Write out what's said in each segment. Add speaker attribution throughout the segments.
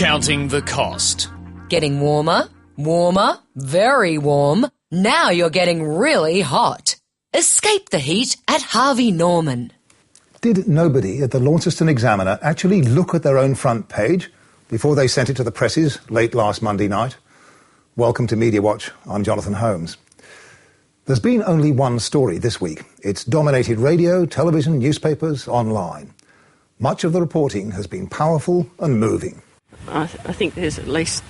Speaker 1: Counting the cost.
Speaker 2: Getting warmer, warmer, very warm. Now you're getting really hot. Escape the heat at Harvey Norman.
Speaker 3: Did nobody at the Launceston Examiner actually look at their own front page before they sent it to the presses late last Monday night? Welcome to Media Watch. I'm Jonathan Holmes. There's been only one story this week. It's dominated radio, television, newspapers, online. Much of the reporting has been powerful and moving.
Speaker 4: I think there's at least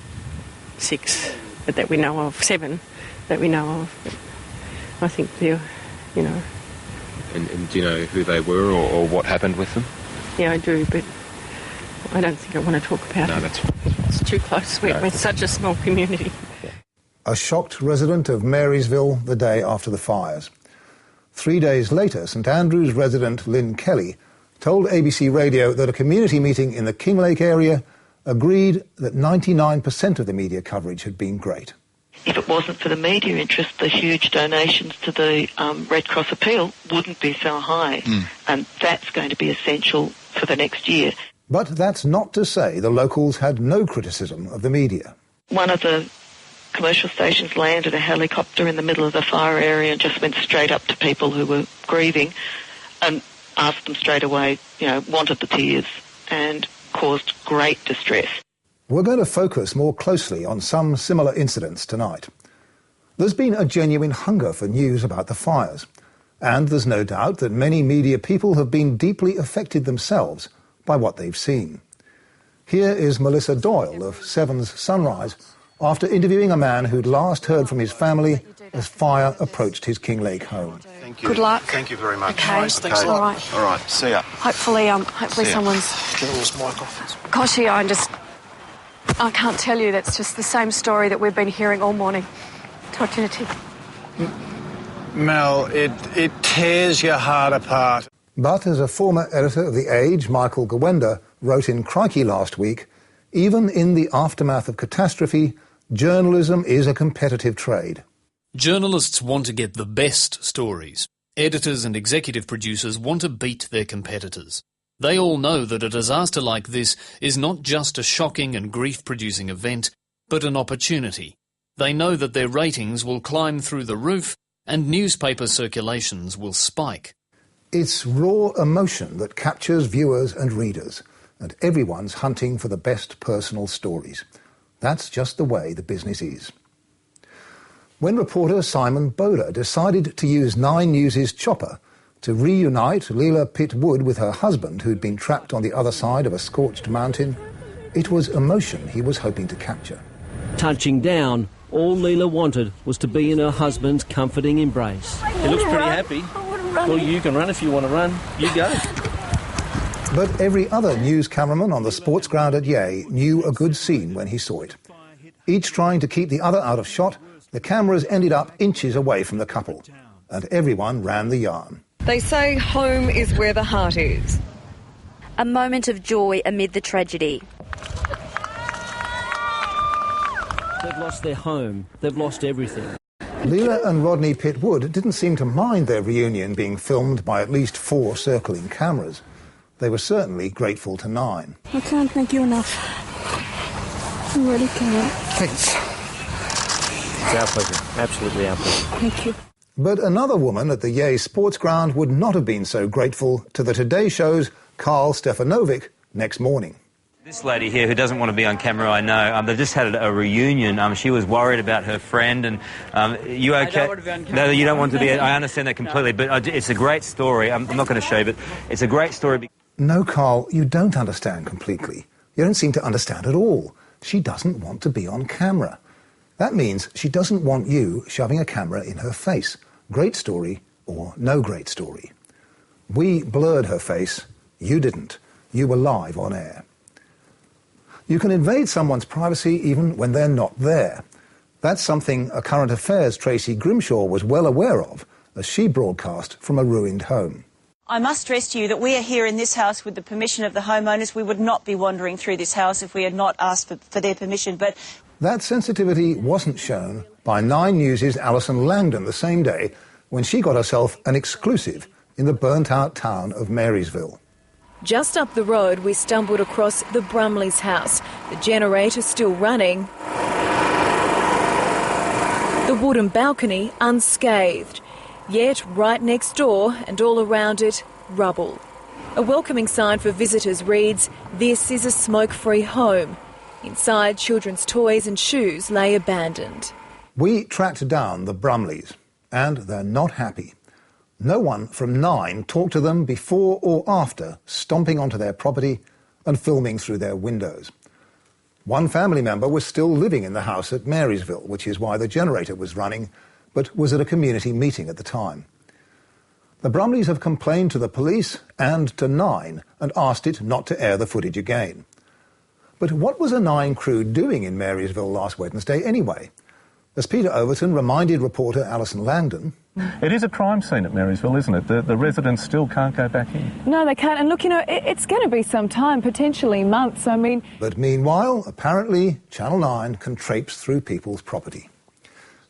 Speaker 4: 6 that we know of, 7 that we know of. I think they're, you know.
Speaker 5: And do you know who they were or what happened with them?
Speaker 4: Yeah, I do, but I don't think I want to talk about it.
Speaker 5: No, that's fine.
Speaker 4: It's too close. We're such a small community.
Speaker 3: A shocked resident of Marysville the day after the fires. 3 days later, St Andrews resident Lynn Kelly told ABC Radio that a community meeting in the Kinglake area agreed that 99% of the media coverage had been great.
Speaker 6: If it wasn't for the media interest, the huge donations to the Red Cross Appeal wouldn't be so high. And that's going to be essential for the next year.
Speaker 3: But that's not to say the locals had no criticism of the media.
Speaker 6: One of the commercial stations landed a helicopter in the middle of the fire area and just went straight up to people who were grieving and asked them straight away, you know, wanted the tears, and caused great distress.
Speaker 3: We're going to focus more closely on some similar incidents tonight. There's been a genuine hunger for news about the fires, and there's no doubt that many media people have been deeply affected themselves by what they've seen. Here is Melissa Doyle of Seven's Sunrise after interviewing a man who'd last heard from his family as fire approached his Kinglake home.
Speaker 7: Thank you.
Speaker 8: Good luck.
Speaker 7: Thank you very much.
Speaker 8: Okay.
Speaker 7: Thanks a lot. All right. See ya.
Speaker 8: Hopefully someone's...
Speaker 7: Get this mic off.
Speaker 8: Gosh, yeah, I can't tell you. That's just the same story that we've been hearing all morning. Tortinity.
Speaker 7: Mel, it tears your heart apart.
Speaker 3: But as a former editor of The Age, Michael Gawenda, wrote in Crikey last week, even in the aftermath of catastrophe, journalism is a competitive trade.
Speaker 1: Journalists want to get the best stories. Editors and executive producers want to beat their competitors. They all know that a disaster like this is not just a shocking and grief-producing event, but an opportunity. They know that their ratings will climb through the roof and newspaper circulations will spike.
Speaker 3: It's raw emotion that captures viewers and readers, and everyone's hunting for the best personal stories. That's just the way the business is. When reporter Simon Bowler decided to use 9 News' chopper to reunite Leela Pitt-Wood with her husband, who'd been trapped on the other side of a scorched mountain, it was emotion he was hoping to capture.
Speaker 9: Touching down, all Leela wanted was to be in her husband's comforting embrace. He looks pretty happy. Well, you can run if you want to run. You go.
Speaker 3: But every other news cameraman on the sports ground at Yea knew a good scene when he saw it. Each trying to keep the other out of shot, the cameras ended up inches away from the couple, and everyone ran the yarn.
Speaker 10: They say home is where the heart is.
Speaker 11: A moment of joy amid the tragedy.
Speaker 9: They've lost their home. They've lost everything.
Speaker 3: Leela and Rodney Pitt-Wood didn't seem to mind their reunion being filmed by at least 4 circling cameras. They were certainly grateful to 9.
Speaker 8: I can't thank you enough. I really can't.
Speaker 3: Thanks.
Speaker 9: It's our pleasure. Absolutely our pleasure.
Speaker 8: Thank you.
Speaker 3: But another woman at the Yea Sports Ground would not have been so grateful to the Today Show's Carl Stefanovic next morning.
Speaker 12: This lady here who doesn't want to be on camera, I know, they just had a reunion. She was worried about her friend, and you okay?
Speaker 9: I don't want to be on camera.
Speaker 12: No, you don't want to be. I understand that completely, but it's a great story. I'm not going to show you, but it's a great story.
Speaker 3: No, Carl, you don't understand completely. You don't seem to understand at all. She doesn't want to be on camera. That means she doesn't want you shoving a camera in her face. Great story or no great story. We blurred her face. You didn't. You were live on air. You can invade someone's privacy even when they're not there. That's something a current affairs Tracy Grimshaw was well aware of as she broadcast from a ruined home.
Speaker 13: I must stress to you that we are here in this house with the permission of the homeowners. We would not be wandering through this house if we had not asked for their permission. But
Speaker 3: that sensitivity wasn't shown by 9 News' Alison Langdon the same day when she got herself an exclusive in the burnt-out town of Marysville.
Speaker 14: Just up the road, we stumbled across the Brumleys' house, the generator still running, the wooden balcony unscathed. Yet right next door and all around it, rubble. A welcoming sign for visitors reads, "This is a smoke-free home." Inside, children's toys and shoes lay abandoned.
Speaker 3: We tracked down the Brumleys, and they're not happy. No one from 9 talked to them before or after stomping onto their property and filming through their windows. One family member was still living in the house at Marysville, which is why the generator was running, but was at a community meeting at the time. The Brumleys have complained to the police and to 9 and asked it not to air the footage again. But what was a 9 crew doing in Marysville last Wednesday anyway? As Peter Overton reminded reporter Alison Langdon,
Speaker 15: it is a crime scene at Marysville, isn't it? The residents still can't go back in.
Speaker 16: No, they can't. And look, it's going to be some time, potentially months.
Speaker 3: But meanwhile, apparently, Channel 9 can traipse through people's property.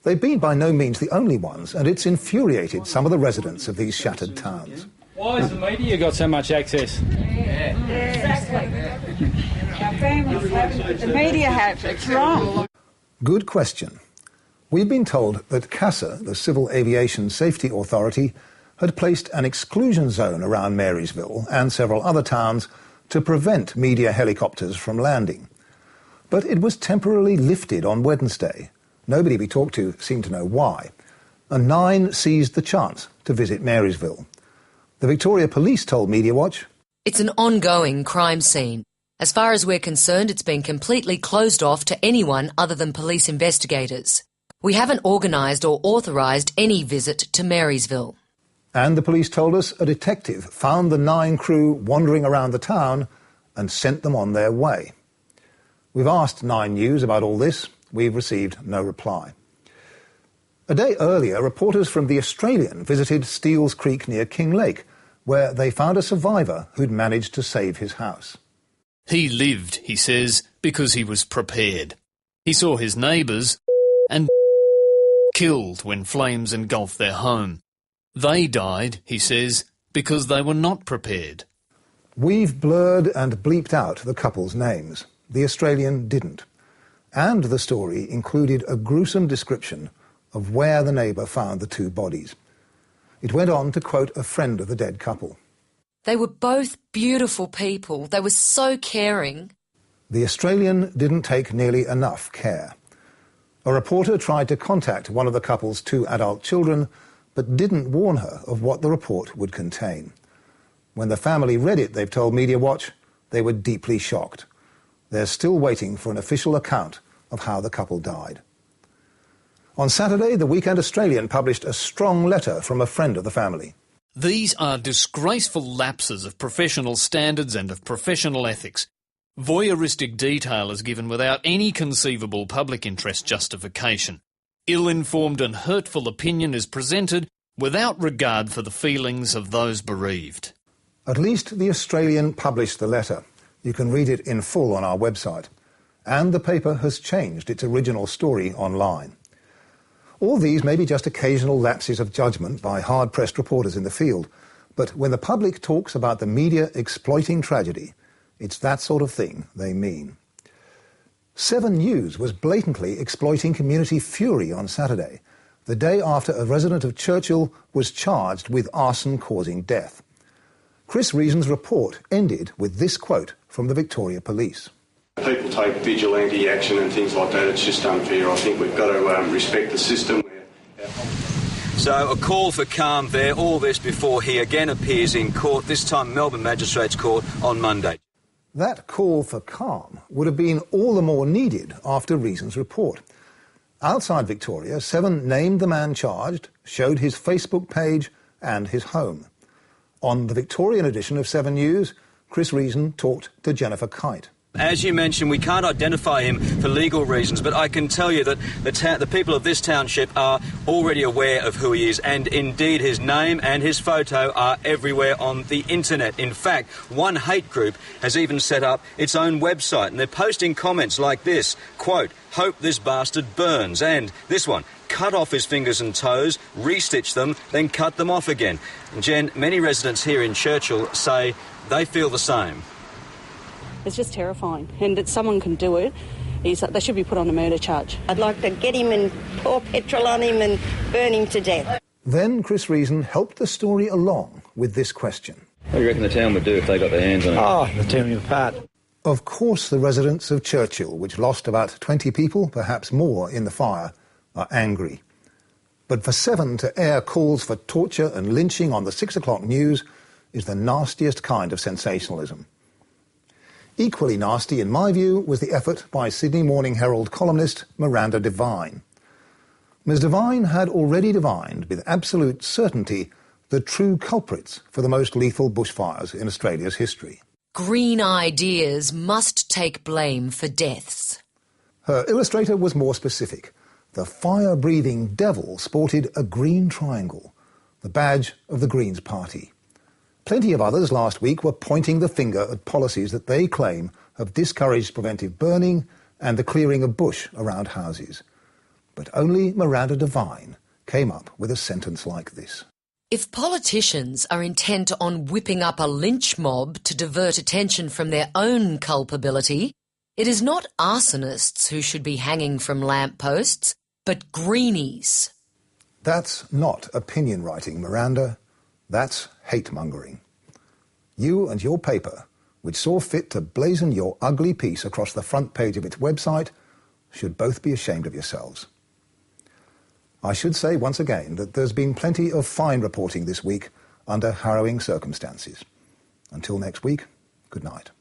Speaker 3: They've been by no means the only ones, and it's infuriated some of the residents of these shattered towns.
Speaker 17: Why has the media got so much access?
Speaker 18: Exactly. Our families have, the media have. It's wrong.
Speaker 3: Good question. We've been told that CASA, the Civil Aviation Safety Authority, had placed an exclusion zone around Marysville and several other towns to prevent media helicopters from landing. But it was temporarily lifted on Wednesday. Nobody we talked to seemed to know why. And 9 seized the chance to visit Marysville. The Victoria Police told Media Watch,
Speaker 2: "It's an ongoing crime scene. As far as we're concerned, it's been completely closed off to anyone other than police investigators. We haven't organised or authorised any visit to Marysville."
Speaker 3: And the police told us a detective found the 9 crew wandering around the town and sent them on their way. We've asked 9 News about all this. We've received no reply. A day earlier, reporters from The Australian visited Steeles Creek near King Lake, where they found a survivor who'd managed to save his house.
Speaker 1: He lived, he says, because he was prepared. He saw his neighbours and killed when flames engulfed their home. They died, he says, because they were not prepared.
Speaker 3: We've blurred and bleeped out the couple's names. The Australian didn't. And the story included a gruesome description of where the neighbour found the 2 bodies. It went on to quote a friend of the dead couple.
Speaker 2: "They were both beautiful people. They were so caring."
Speaker 3: The Australian didn't take nearly enough care. A reporter tried to contact one of the couple's 2 adult children, but didn't warn her of what the report would contain. When the family read it, they've told Media Watch, they were deeply shocked. They're still waiting for an official account of how the couple died. On Saturday, the Weekend Australian published a strong letter from a friend of the family.
Speaker 1: These are disgraceful lapses of professional standards and of professional ethics. Voyeuristic detail is given without any conceivable public interest justification. Ill-informed and hurtful opinion is presented without regard for the feelings of those bereaved.
Speaker 3: At least the Australian published the letter. You can read it in full on our website. And the paper has changed its original story online. All these may be just occasional lapses of judgment by hard-pressed reporters in the field, but when the public talks about the media exploiting tragedy, it's that sort of thing they mean. 7 News was blatantly exploiting community fury on Saturday, the day after a resident of Churchill was charged with arson causing death. Chris Reason's report ended with this quote from the Victoria Police.
Speaker 19: People take vigilante action and things like that. It's just unfair. I think we've got to respect the system.
Speaker 20: So a call for calm there, all this before he again appears in court, this time Melbourne Magistrates Court on Monday.
Speaker 3: That call for calm would have been all the more needed after Reason's report. Outside Victoria, 7 named the man charged, showed his Facebook page and his home. On the Victorian edition of 7 News, Chris Reason talked to Jennifer Kite.
Speaker 20: As you mentioned, we can't identify him for legal reasons, but I can tell you that the people of this township are already aware of who he is, and indeed his name and his photo are everywhere on the internet. In fact, one hate group has even set up its own website, and they're posting comments like this, quote, "Hope this bastard burns," and this one, "Cut off his fingers and toes, restitch them, then cut them off again." And Jen, many residents here in Churchill say they feel the same.
Speaker 21: It's just terrifying, and that someone can do it, they should be put on a murder charge.
Speaker 22: I'd like to get him and pour petrol on him and burn him to death.
Speaker 3: Then Chris Reason helped the story along with this question.
Speaker 5: What do you reckon the town would do if they got their hands on it?
Speaker 7: Oh, they'll tear me apart.
Speaker 3: Of course, the residents of Churchill, which lost about 20 people, perhaps more, in the fire, are angry. But for Seven to air calls for torture and lynching on the 6 o'clock news is the nastiest kind of sensationalism. Equally nasty, in my view, was the effort by Sydney Morning Herald columnist Miranda Devine. Ms Devine had already divined with absolute certainty the true culprits for the most lethal bushfires in Australia's history.
Speaker 2: Green ideas must take blame for deaths.
Speaker 3: Her illustrator was more specific. The fire-breathing devil sported a green triangle, the badge of the Greens Party. Plenty of others last week were pointing the finger at policies that they claim have discouraged preventive burning and the clearing of bush around houses. But only Miranda Devine came up with a sentence like this.
Speaker 2: If politicians are intent on whipping up a lynch mob to divert attention from their own culpability, it is not arsonists who should be hanging from lampposts, but greenies.
Speaker 3: That's not opinion writing, Miranda. That's hate-mongering. You and your paper, which saw fit to blazon your ugly piece across the front page of its website, should both be ashamed of yourselves. I should say once again that there's been plenty of fine reporting this week under harrowing circumstances. Until next week, good night.